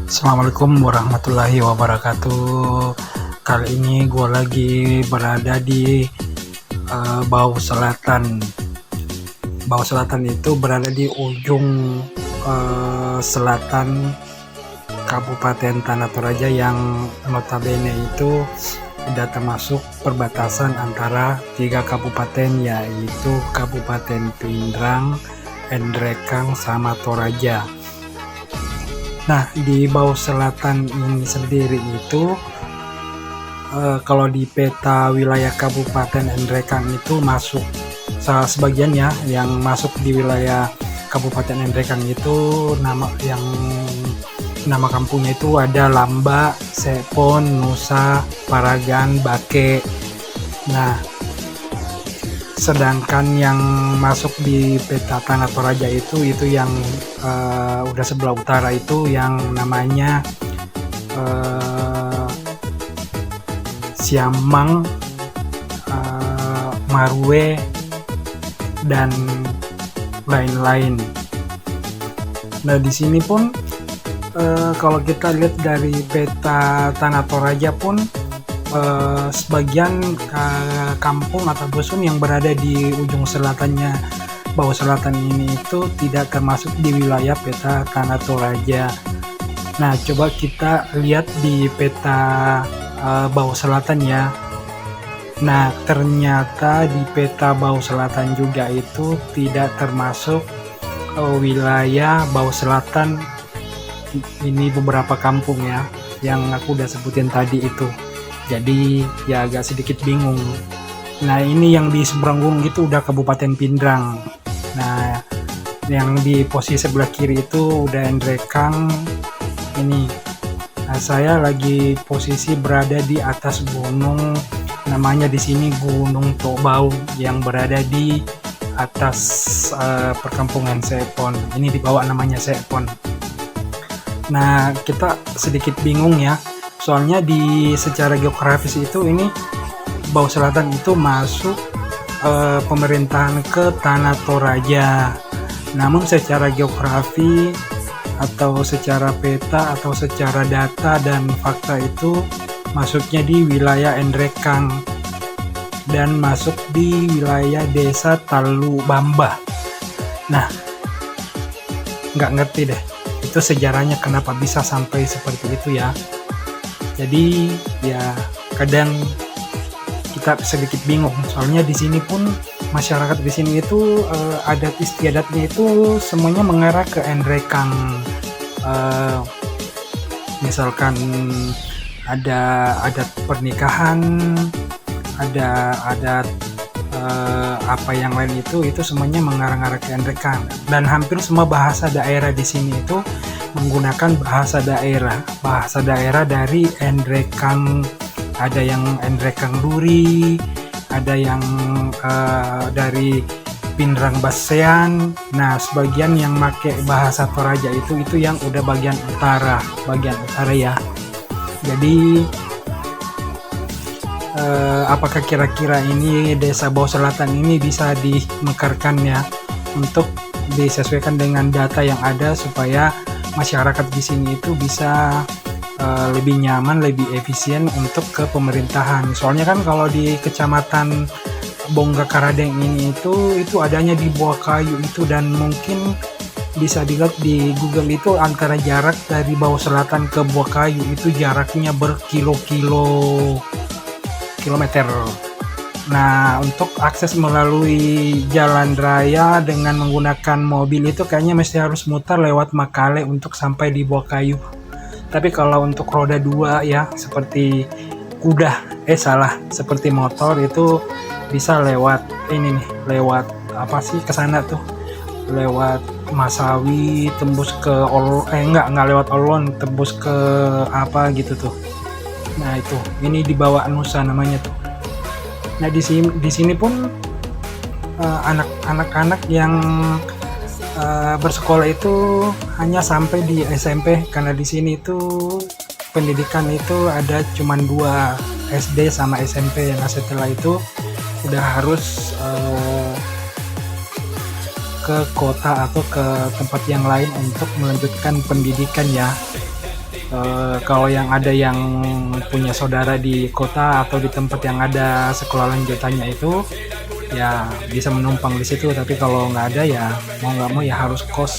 Assalamualaikum warahmatullahi wabarakatuh. Kali ini gue lagi berada di Bau Selatan. Bau Selatan itu berada di ujung selatan Kabupaten Tanah Toraja yang notabene itu sudah termasuk perbatasan antara 3 kabupaten, yaitu Kabupaten Pindrang, Endrekang, sama Toraja. Nah, di Bau Selatan ini sendiri itu kalau di peta wilayah Kabupaten Endrekang itu masuk sebagian ya, yang masuk di wilayah Kabupaten Endrekang itu nama kampungnya itu ada Lamba, Sepon, Nusa, Paragan, Bake. Nah, sedangkan yang masuk di peta Tanah Toraja itu yang udah sebelah utara itu yang namanya Siamang, Marwe, dan lain-lain. Nah, di sini pun kalau kita lihat dari peta Tanah Toraja pun sebagian kampung atau dusun yang berada di ujung selatannya Bau Selatan ini itu tidak termasuk di wilayah peta Tanah Toraja. Nah, coba kita lihat di peta Bau Selatan ya. Nah, ternyata di peta Bau Selatan juga itu tidak termasuk wilayah Bau Selatan. Ini beberapa kampung ya yang aku udah sebutin tadi itu. Jadi ya agak sedikit bingung. Nah, ini yang di seberang gunung itu udah Kabupaten Pindrang. Nah, yang di posisi sebelah kiri itu udah Endrekang ini. Nah, saya lagi posisi berada di atas gunung, namanya di sini Gunung Tobau, yang berada di atas perkampungan Sepon. Ini dibawa namanya Sepon. Nah, kita sedikit bingung ya. Soalnya di secara geografis itu ini Bau Selatan itu masuk pemerintahan ke Tanah Toraja. Namun secara geografi atau secara peta atau secara data dan fakta itu masuknya di wilayah Endrekang dan masuk di wilayah desa Talu Bamba. Nah, nggak ngerti deh itu sejarahnya kenapa bisa sampai seperti itu ya. Jadi ya kadang kita sedikit bingung, soalnya di sini pun masyarakat di sini itu adat istiadatnya itu semuanya mengarah ke Endrekang. Misalkan ada adat pernikahan, ada adat apa yang lain itu semuanya mengarah-arah ke Endrekang. Dan hampir semua bahasa daerah di sini itu menggunakan bahasa daerah dari Endrekang. Ada yang Endrekang Duri, ada yang dari Pindrang Basean. Nah, sebagian yang make bahasa Toraja itu yang udah bagian utara ya. Jadi apakah kira-kira ini desa Bau Selatan ini bisa dimekarkan ya untuk disesuaikan dengan data yang ada supaya masyarakat di sini itu bisa lebih nyaman, lebih efisien untuk ke pemerintahan. Soalnya kan kalau di kecamatan Bongga Karadeng ini itu adanya di Buakayu itu, dan mungkin bisa dilihat di Google itu antara jarak dari Bau Selatan ke Buakayu itu jaraknya berkilometer. Nah, untuk akses melalui jalan raya dengan menggunakan mobil itu kayaknya mesti harus mutar lewat Makale untuk sampai di Buakayu. Tapi kalau untuk roda 2 ya seperti seperti motor itu bisa lewat ini nih, lewat apa sih kesana tuh, lewat Masawi tembus ke nggak lewat Olon tembus ke apa gitu tuh. Nah, itu ini di bawah Nusa namanya tuh. Nah, di sini pun anak-anak yang bersekolah itu hanya sampai di SMP, karena di sini itu pendidikan itu ada cuman 2, SD sama SMP. Nah, setelah itu udah harus ke kota atau ke tempat yang lain untuk melanjutkan pendidikan ya. Kalau yang ada yang punya saudara di kota atau di tempat yang ada sekolah lanjutannya itu ya bisa menumpang di situ, tapi kalau nggak ada ya mau nggak mau ya harus kos.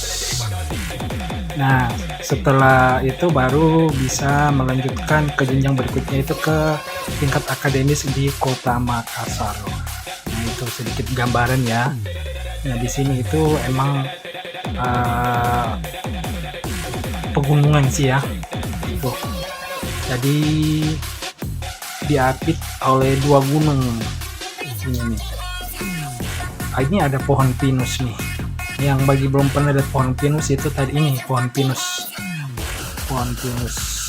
Nah, setelah itu baru bisa melanjutkan ke jenjang berikutnya itu ke tingkat akademis di Kota Makassar. Nah, itu sedikit gambaran ya. Nah, di sini itu emang pegunungan sih ya. Tuh. Jadi diapit oleh 2 gunung. Ini nih. Ini ada pohon pinus nih. Yang bagi belum pernah lihat pohon pinus itu tadi ini pohon pinus. Pohon pinus.